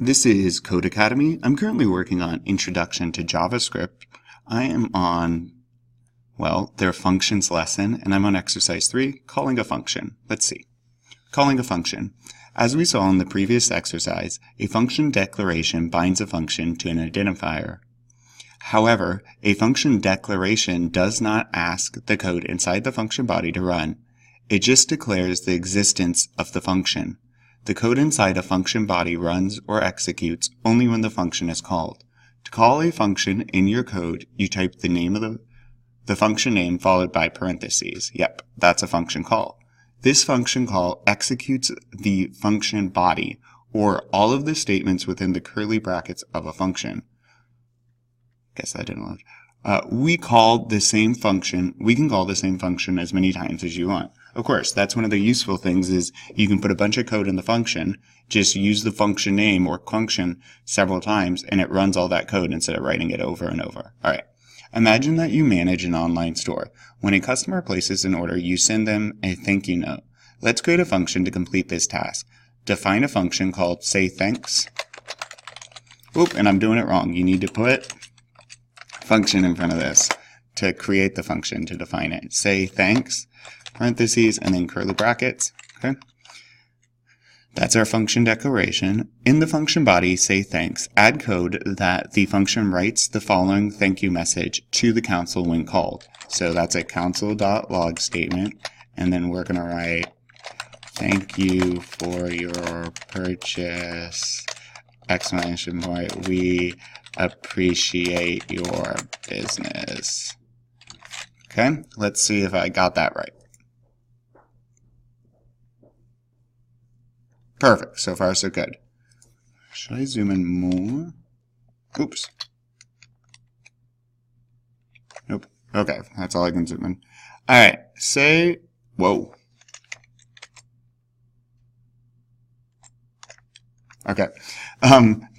This is Codecademy. I'm currently working on Introduction to JavaScript. I am on, their functions lesson, and I'm on exercise 3, calling a function. Let's see. Calling a function. As we saw in the previous exercise, a function declaration binds a function to an identifier. However, a function declaration does not ask the code inside the function body to run. It just declares the existence of the function. The code inside a function body runs or executes only when the function is called. To call a function in your code, you type the name of the function name followed by parentheses. Yep, that's a function call. This function call executes the function body, or all of the statements within the curly brackets of a function. Guess that didn't load. We can call the same function as many times as you want. Of course, that's one of the useful things is you can put a bunch of code in the function, just use the function name or function several times, and it runs all that code instead of writing it over and over. All right. Imagine that you manage an online store. When a customer places an order, you send them a thank you note. Let's create a function to complete this task. Define a function called say thanks. Oop, and I'm doing it wrong. You need to put function in front of this to create the function to define it. Say thanks, parentheses, and then curly brackets. Okay. That's our function declaration. In the function body, say thanks, add code that the function writes the following thank you message to the console when called. So that's a console.log statement, and then we're going to write thank you for your purchase, exclamation point, we appreciate your business. Okay, let's see if I got that right. Perfect. So far, so good. Should I zoom in more? Oops. Nope. Okay, that's all I can zoom in. All right. Say, whoa. Okay.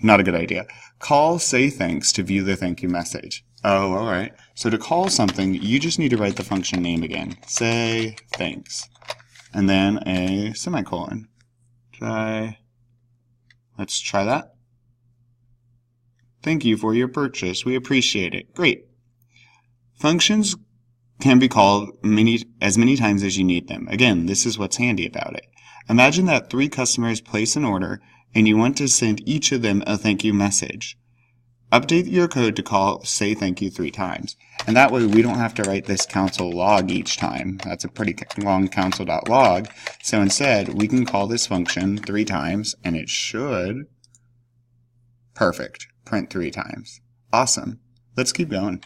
Not a good idea. Call say thanks to view the thank you message. Oh, all right. So to call something, you just need to write the function name again. Say thanks. And then a semicolon. Let's try that. Thank you for your purchase. We appreciate it. Great. Functions can be called as many times as you need them. Again, this is what's handy about it. Imagine that 3 customers place an order and you want to send each of them a thank you message. Update your code to call say thank you 3 times. And that way we don't have to write this console log each time. That's a pretty long console.log. So instead, we can call this function 3 times and it should, perfect, print 3 times. Awesome. Let's keep going.